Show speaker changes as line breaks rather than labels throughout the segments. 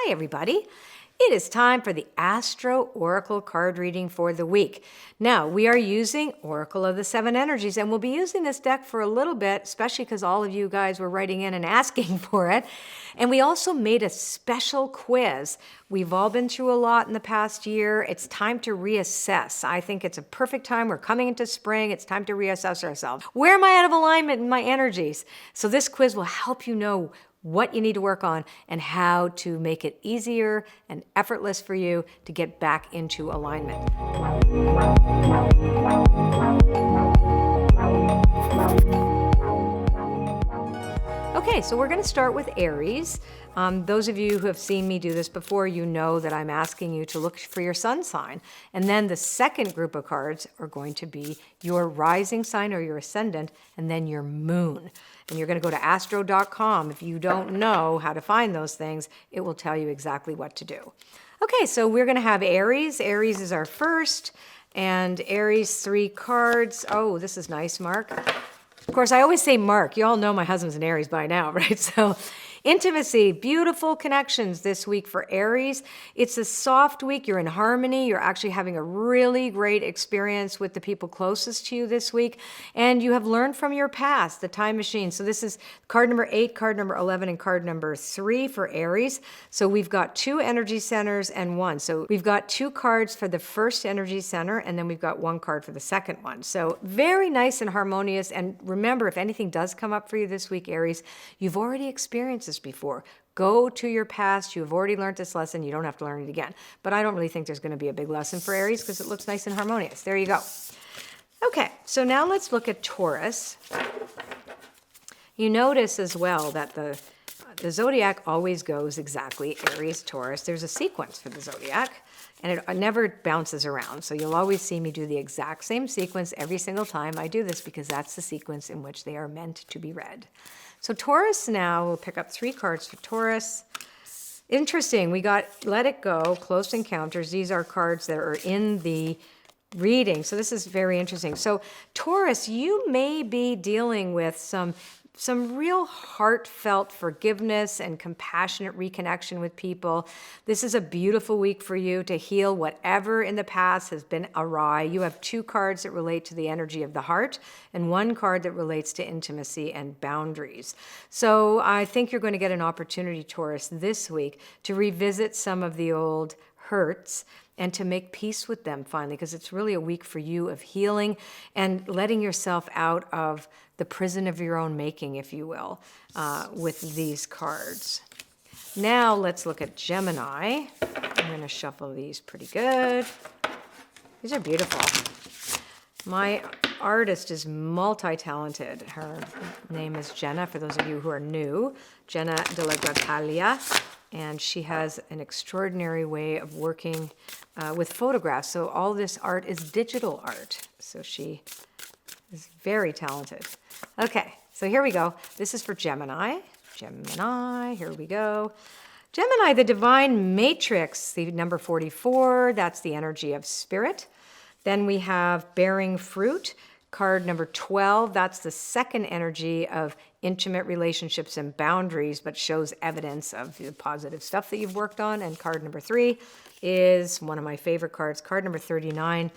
Hi, everybody. It is time for the Astro Oracle card reading for the week. Now, we are using Oracle of the Seven Energies, and we'll be using this deck for a little bit, especially because all of you guys were writing in and asking for it. And we also made a special quiz. We've all been through a lot in the past year. It's time to reassess. I think it's a perfect time. We're coming into spring. It's time to reassess ourselves. Where am I out of alignment in my energies? So this quiz will help you know what you need to work on and how to make it easier and effortless for you to get back into alignment. Okay, so we're going to start with Aries. Those of you who have seen me do this before, you know that I'm asking you to look for your sun sign. And then the second group of cards are going to be your rising sign or your ascendant, and then your moon. And you're going to go to astro.com. If you don't know how to find those things, it will tell you exactly what to do. Okay, so we're going to have Aries. Aries is our first, and Aries 3 cards. Oh, this is nice, Mark. Of course, I always say Mark. You all know my husband's an Aries by now, right? So intimacy, beautiful connections this week for Aries. It's a soft week. You're in harmony. You're actually having a really great experience with the people closest to you this week. And you have learned from your past, the time machine. So this is card number 8, card number 11, and card number 3 for Aries. So we've got 2 energy centers and 1. So we've got 2 cards for the first energy center, and then we've got 1 card for the second one. So very nice and harmonious. And remember, if anything does come up for you this week, Aries, you've already experienced this before. Go to your past. You have already learned this lesson. You don't have to learn it again. But I don't really think there's going to be a big lesson for Aries because it looks nice and harmonious. There you go. Okay, so now let's look at Taurus. You notice as well that the zodiac always goes exactly Aries, Taurus. There's a sequence for the zodiac, and it never bounces around. So you'll always see me do the exact same sequence every single time I do this because that's the sequence in which they are meant to be read. So Taurus now, we'll pick up 3 cards for Taurus. Interesting, we got Let It Go, Close Encounters. These are cards that are in the reading. So this is very interesting. So Taurus, you may be dealing with some real heartfelt forgiveness and compassionate reconnection with people. This is a beautiful week for you to heal whatever in the past has been awry. You have 2 cards that relate to the energy of the heart and 1 card that relates to intimacy and boundaries. So I think you're going to get an opportunity, Taurus, this week to revisit some of the old hurts and to make peace with them finally, because it's really a week for you of healing and letting yourself out of the prison of your own making, if you will, with these cards. Now let's look at Gemini. I'm going to shuffle these pretty good. These are beautiful. My artist is multi-talented. Her name is Jenna, for those of you who are new, Jenna de la Gratalia. And she has an extraordinary way of working with photographs. So all this art is digital art. So she is very talented. Okay, so here we go. This is for Gemini. Gemini, here we go. Gemini, the divine matrix, the number 44, that's the energy of spirit. Then we have bearing fruit, card number 12, that's the second energy of intimate relationships and boundaries, but shows evidence of the positive stuff that you've worked on. And card number 3 is one of my favorite cards, card number 39,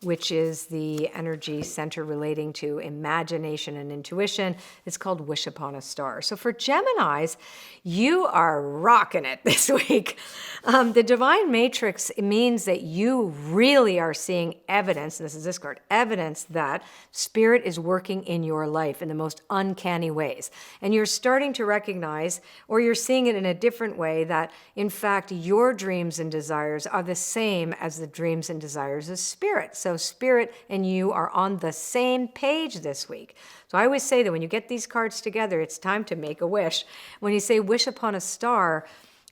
which is the energy center relating to imagination and intuition. It's called Wish Upon a Star. So for Geminis, you are rocking it this week. The divine matrix means that you really are seeing evidence, and this is this card, evidence that spirit is working in your life in the most uncanny ways. And you're starting to recognize, or you're seeing it in a different way, that in fact your dreams and desires are the same as the dreams and desires of spirit. So spirit and you are on the same page this week. So I always say that when you get these cards together, it's time to make a wish. When you say wish upon a star,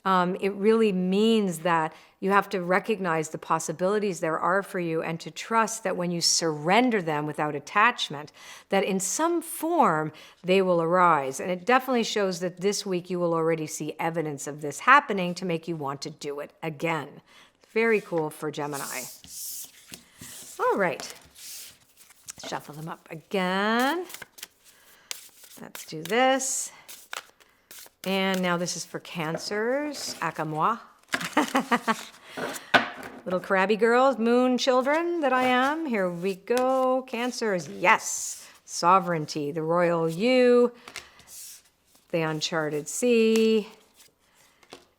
it really means that you have to recognize the possibilities there are for you and to trust that when you surrender them without attachment, that in some form they will arise. And it definitely shows that this week you will already see evidence of this happening to make you want to do it again. Very cool for Gemini. All right, shuffle them up again. Let's do this. And now this is for Cancers, Akamwa. Little crabby girls, moon children that I am. Here we go. Cancers, yes. Sovereignty, the royal U, the uncharted sea,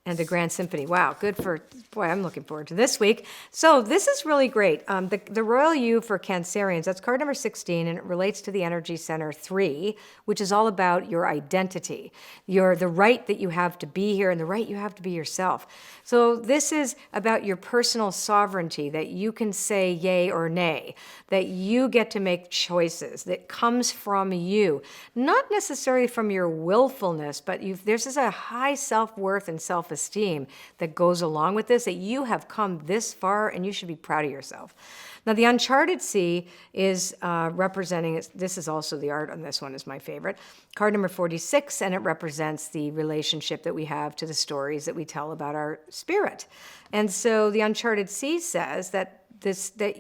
and the Grand Symphony. Wow, good for, boy, I'm looking forward to this week. So this is really great. The Royal U for Cancerians, that's card number 16, and it relates to the Energy Center 3, which is all about your identity, the right that you have to be here and the right you have to be yourself. So this is about your personal sovereignty, that you can say yay or nay, that you get to make choices, that comes from you, not necessarily from your willfulness, but there's a high self-worth and self-esteem that goes along with this, that you have come this far and you should be proud of yourself. Now, the Uncharted Sea is representing, this is also the art on this one is my favorite, card number 46, and it represents the relationship that we have to the stories that we tell about our spirit. And so the Uncharted Sea says that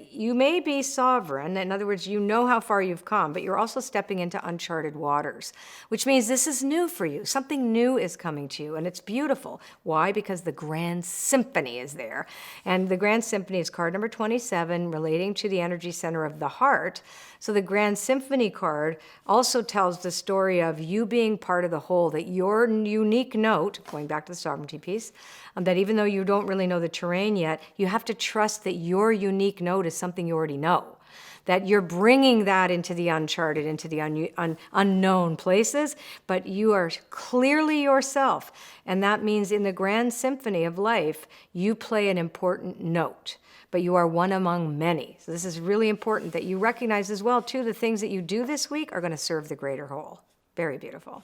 you may be sovereign. In other words, you know how far you've come, but you're also stepping into uncharted waters, which means this is new for you. Something new is coming to you, and it's beautiful. Why? Because the Grand Symphony is there. And the Grand Symphony is card number 27, relating to the energy center of the heart. So the Grand Symphony card also tells the story of you being part of the whole, that your unique note, going back to the sovereignty piece, that even though you don't really know the terrain yet, you have to trust that your unique note is something you already know, that you're bringing that into the uncharted, into the unknown places, but you are clearly yourself. And that means in the Grand Symphony of life, you play an important note, but you are one among many. So this is really important that you recognize as well, too, the things that you do this week are going to serve the greater whole. Very beautiful.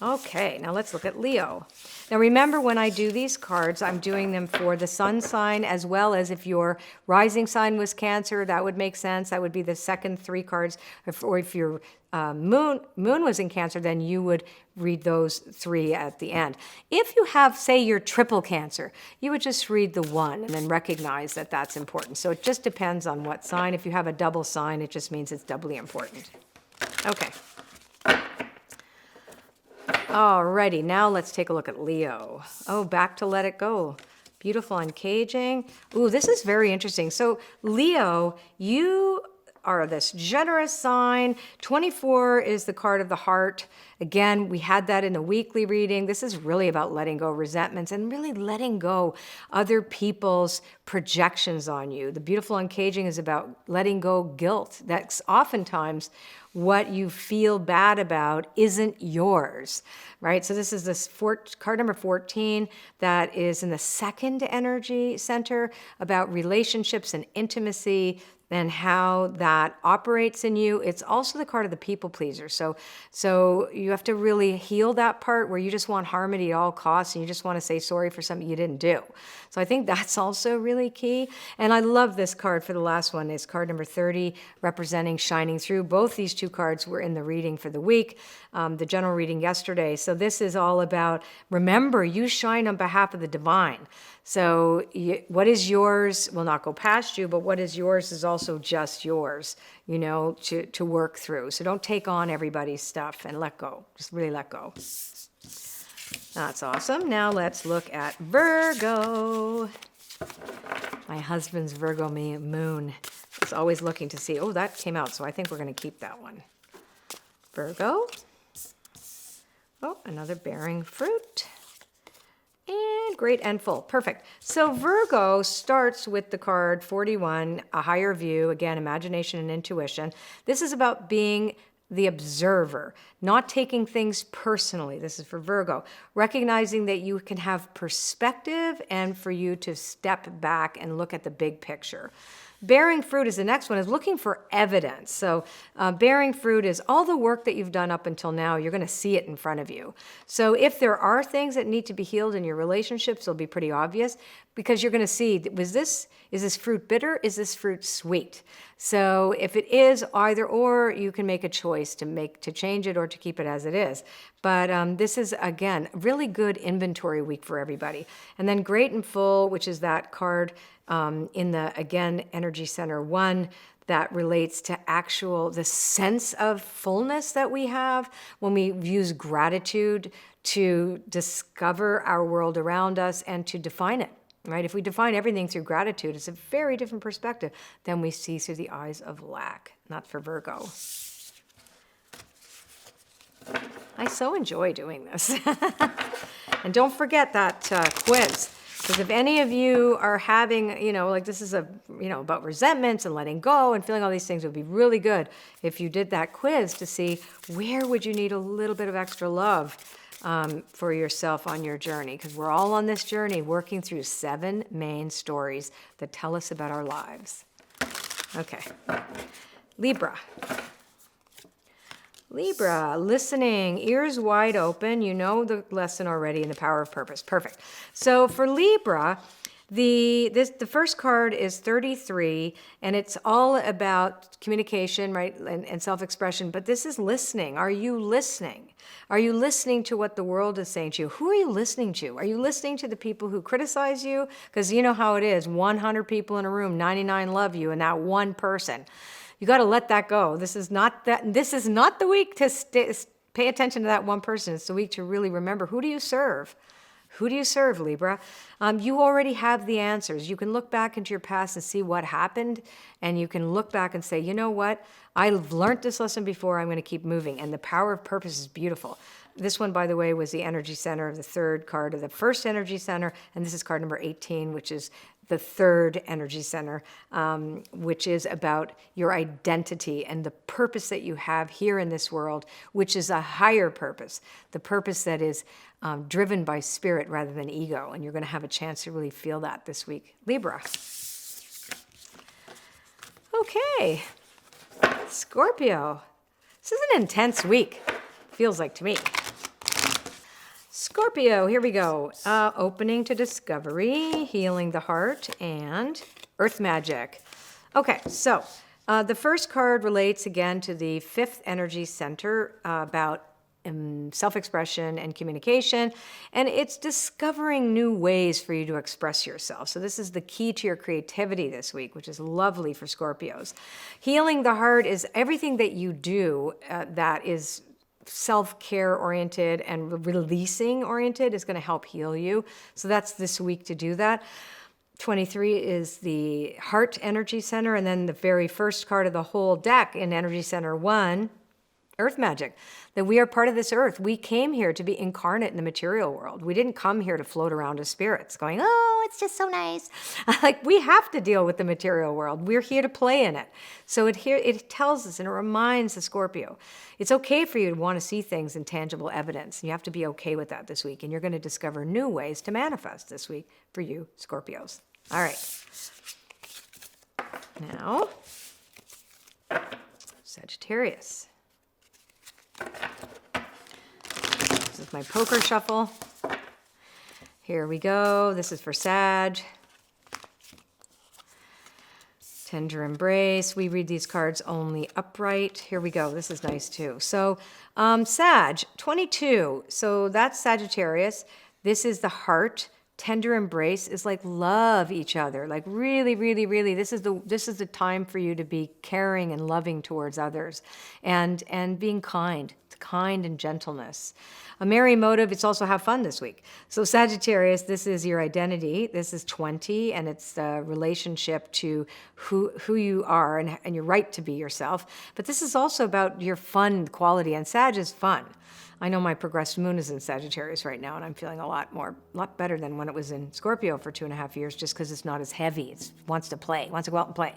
Okay, now let's look at Leo. Now remember, when I do these cards, I'm doing them for the sun sign, as well as if your rising sign was Cancer, that would make sense. That would be the second 3 cards. Or if your moon was in Cancer, then you would read those 3 at the end. If you have, say, your triple Cancer, you would just read the 1 and then recognize that that's important. So it just depends on what sign. If you have a double sign, it just means it's doubly important. Okay. Alrighty, now let's take a look at Leo. Oh, back to Let It Go. Beautiful uncaging. Ooh, this is very interesting. So Leo, you are this generous sign. 24 is the card of the heart. Again, we had that in the weekly reading. This is really about letting go resentments and really letting go other people's projections on you. The beautiful uncaging is about letting go guilt. That's oftentimes what you feel bad about isn't yours, right? So this is card number 14 that is in the second energy center, about relationships and intimacy and how that operates in you. It's also the card of the people pleaser. So you have to really heal that part where you just want harmony at all costs and you just want to say sorry for something you didn't do. So I think that's also really key. And I love this card for the last one. It's card number 30, representing shining through. Both these 2 cards were in the reading for the week, the general reading yesterday. So this is all about, remember, you shine on behalf of the divine. So what is yours will not go past you, but what is yours is also just yours, to work through. So don't take on everybody's stuff and let go. Just really let go. That's awesome. Now let's look at Virgo. My husband's Virgo moon is always looking to see, oh, that came out, so I think we're going to keep that one. Virgo. Oh, another bearing fruit. And great and full. Perfect. So Virgo starts with the card 41, a higher view, again, imagination and intuition. This is about being the observer, not taking things personally. This is for Virgo. Recognizing that you can have perspective and for you to step back and look at the big picture. Bearing fruit is the next one, is looking for evidence. So bearing fruit is all the work that you've done up until now, you're going to see it in front of you. So if there are things that need to be healed in your relationships, it'll be pretty obvious because you're going to see, is this fruit bitter? Is this fruit sweet? So if it is either or, you can make a choice to change it or to keep it as it is. But this is, again, really good inventory week for everybody. And then great and full, which is that card in the, again, Energy Center 1, that relates to the sense of fullness that we have when we use gratitude to discover our world around us and to define it, right? If we define everything through gratitude, it's a very different perspective than we see through the eyes of lack. Not for Virgo. I so enjoy doing this. And don't forget that quiz. Because if any of you are having, like this is about resentments and letting go and feeling all these things, it would be really good if you did that quiz to see where would you need a little bit of extra love for yourself on your journey. Because we're all on this journey working through 7 main stories that tell us about our lives. Okay. Libra. Libra, listening, ears wide open. You know the lesson already in the power of purpose. Perfect. So for Libra, the first card is 33, and it's all about communication, right, and self-expression. But this is listening. Are you listening? Are you listening to what the world is saying to you? Who are you listening to? Are you listening to the people who criticize you? Because you know how it is. 100 people in a room, 99 love you, and that one person. You got to let that go. This is not the week to pay attention to that one person. It's the week to really remember, who do you serve? Who do you serve, Libra? You already have the answers. You can look back into your past and see what happened, and you can look back and say, you know what? I've learned this lesson before. I'm going to keep moving. And the power of purpose is beautiful. This one, by the way, was the energy center of the 3rd card of the 1st energy center, and this is card number 18, which is the 3rd energy center, which is about your identity and the purpose that you have here in this world, which is a higher purpose, the purpose that is driven by spirit rather than ego. And you're going to have a chance to really feel that this week. Libra. Okay. Scorpio. This is an intense week, feels like to me. Scorpio, here we go. Opening to discovery, healing the heart, and earth magic. Okay, so the first card relates again to the 5th energy center about self-expression and communication, and it's discovering new ways for you to express yourself. So this is the key to your creativity this week, which is lovely for Scorpios. Healing the heart is everything that you do that is self-care oriented and releasing oriented is going to help heal you. So that's this week to do that. 23 is the heart energy center, and then the very first card of the whole deck in energy center 1, earth magic, that we are part of this earth. We came here to be incarnate in the material world. We didn't come here to float around as spirits going, oh, it's just so nice. Like, we have to deal with the material world. We're here to play in it. So it tells us and it reminds the Scorpio, it's okay for you to want to see things in tangible evidence. You have to be okay with that this week. And you're going to discover new ways to manifest this week for you, Scorpios. All right. Now, Sagittarius. This is my poker shuffle. Here we go. This is for Sag. Tender embrace. We read these cards only upright. Here we go. This is nice too. So Sag, 22. So that's Sagittarius. This is the heart. Tender embrace is like love each other. Like really, really, really, this is the time for you to be caring and loving towards others and being kind and gentleness. A merry motive, it's also have fun this week. So Sagittarius, this is your identity. This is 20, and it's the relationship to who you are and your right to be yourself. But this is also about your fun quality, and Sag is fun. I know my progressed moon is in Sagittarius right now, and I'm feeling a lot better than when it was in Scorpio for 2.5 years, just because it's not as heavy. It wants to play, wants to go out and play.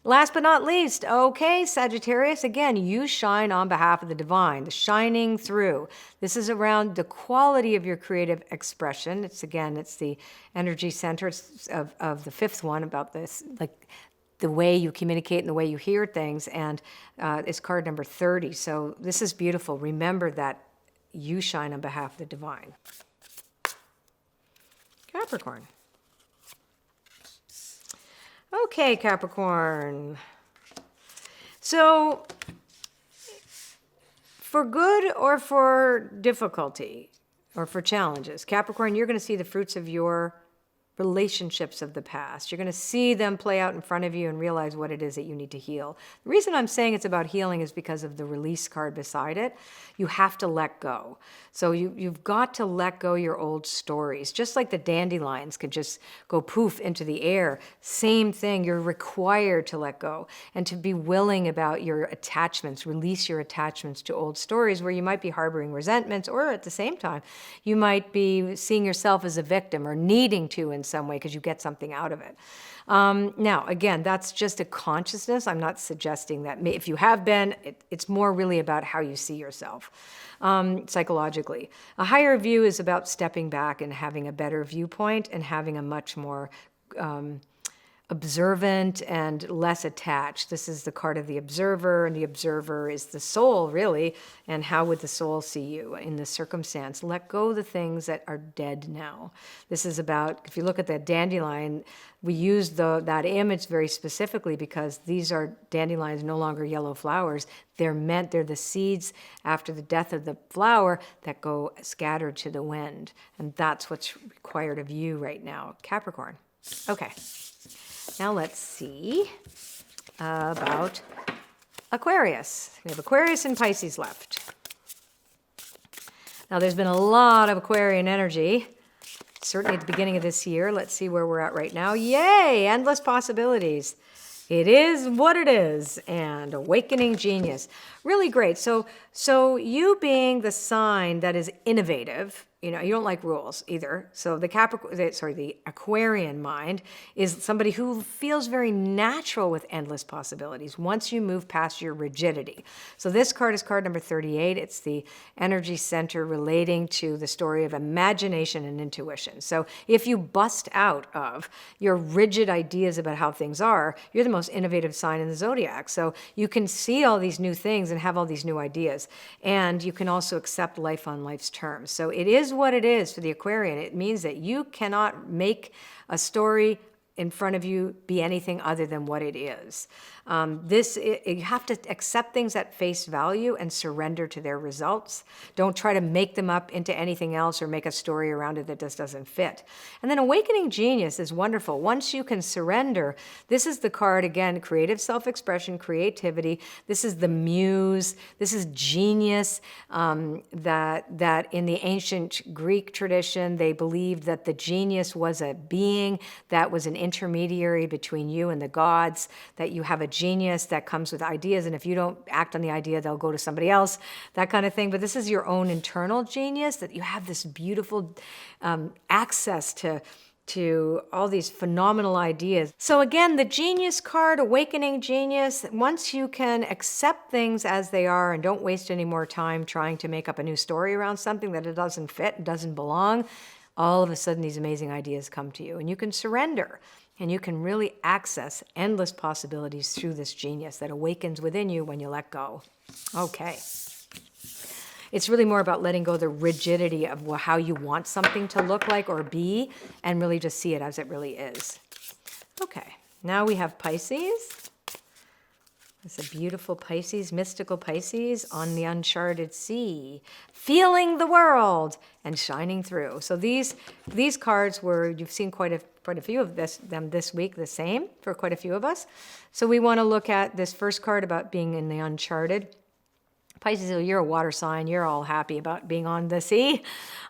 Last but not least, okay, Sagittarius, again, you shine on behalf of the divine, the shining through. This is around the quality of your creative expression. It's the energy center of the 5th one, about this, like the way you communicate and the way you hear things, and it's card number 30. So this is beautiful. Remember that you shine on behalf of the divine. Capricorn. Okay, Capricorn. So, for good or for difficulty or for challenges, Capricorn, you're going to see the fruits of your relationships of the past. You're going to see them play out in front of you and realize what it is that you need to heal. The reason I'm saying it's about healing is because of the release card beside it. You have to let go. So you've got to let go your old stories. Just like the dandelions could just go poof into the air. Same thing, you're required to let go and to be willing about your attachments, release your attachments to old stories where you might be harboring resentments, or at the same time, you might be seeing yourself as a victim or needing to in some way because you get something out of it. Now, again, that's just a consciousness. I'm not suggesting that if you have been, it's more really about how you see yourself psychologically. A higher view is about stepping back and having a better viewpoint and having a much more observant and less attached. This is the card of the observer, and the observer is the soul, really. And how would the soul see you in this circumstance? Let go the things that are dead now. This is about, if you look at the dandelion, we use that image very specifically because these are dandelions, no longer yellow flowers. They're the seeds after the death of the flower that go scattered to the wind. And that's what's required of you right now, Capricorn. Okay. Now let's see about Aquarius. We have Aquarius and Pisces left. Now there's been a lot of Aquarian energy, certainly at the beginning of this year. Let's see where we're at right now. Yay, endless possibilities. It is what it is, and awakening genius. Really great. So you being the sign that is innovative, you don't like rules either. So the Aquarian mind is somebody who feels very natural with endless possibilities once you move past your rigidity. So this card is card number 38. It's the energy center relating to the story of imagination and intuition. So if you bust out of your rigid ideas about how things are, you're the most innovative sign in the zodiac. So you can see all these new things and have all these new ideas. And you can also accept life on life's terms. So it is what it is for the Aquarian. It means that you cannot make a story in front of you be anything other than what it is. You have to accept things at face value and surrender to their results. Don't try to make them up into anything else or make a story around it that just doesn't fit. And then awakening genius is wonderful. Once you can surrender, this is the card, again, creative self-expression, creativity. This is the muse. This is genius, that in the ancient Greek tradition, they believed that the genius was a being that was an intermediary between you and the gods, that you have a genius that comes with ideas, and if you don't act on the idea, they'll go to somebody else, that kind of thing. But this is your own internal genius, that you have this beautiful access to all these phenomenal ideas. So again, the genius card, awakening genius, once you can accept things as they are and don't waste any more time trying to make up a new story around something that it doesn't fit, doesn't belong, all of a sudden these amazing ideas come to you, and you can surrender. And you can really access endless possibilities through this genius that awakens within you when you let go. Okay. It's really more about letting go of the rigidity of how you want something to look like or be, and really just see it as it really is. Okay. Now we have Pisces. It's a beautiful Pisces, mystical Pisces on the uncharted sea, feeling the world and shining through. So these cards you've seen quite a few of them this week, the same for quite a few of us. So we want to look at this first card about being in the uncharted. Pisces, you're a water sign. You're all happy about being on the sea.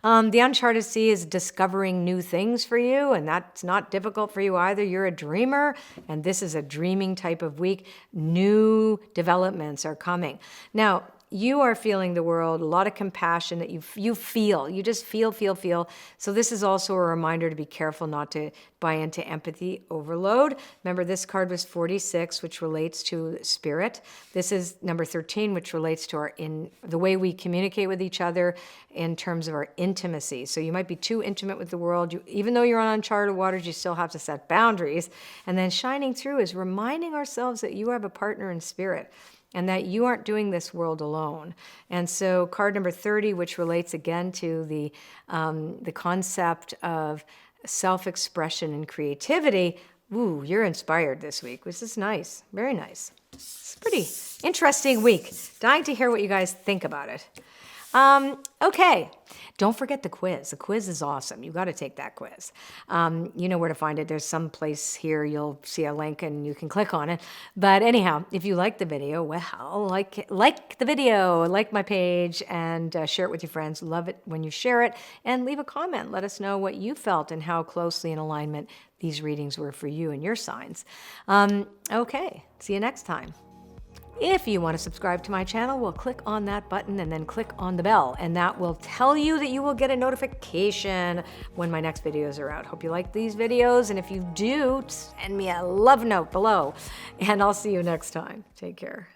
The uncharted sea is discovering new things for you, and that's not difficult for you either. You're a dreamer, and this is a dreaming type of week. New developments are coming. Now, you are feeling the world, a lot of compassion that you feel. You just feel. So this is also a reminder to be careful not to buy into empathy overload. Remember, this card was 46, which relates to spirit. This is number 13, which relates to the way we communicate with each other in terms of our intimacy. So you might be too intimate with the world. Even though you're on uncharted waters, you still have to set boundaries. And then shining through is reminding ourselves that you have a partner in spirit, and that you aren't doing this world alone. And so card number 30, which relates again to the concept of self-expression and creativity. Ooh, you're inspired this week, which is nice, very nice. It's a pretty interesting week. Dying to hear what you guys think about it. Okay, don't forget the quiz. The quiz is awesome. You got to take that quiz. You know where to find it. There's some place here you'll see a link and you can click on it. But anyhow, if you like the video, well, like the video, like my page, and share it with your friends. Love it when you share it, and leave a comment. Let us know what you felt and how closely in alignment these readings were for you and your signs. Okay, see you next time. If you want to subscribe to my channel, well, click on that button and then click on the bell, and that will tell you that you will get a notification when my next videos are out. Hope you like these videos, and if you do, send me a love note below, and I'll see you next time. Take care.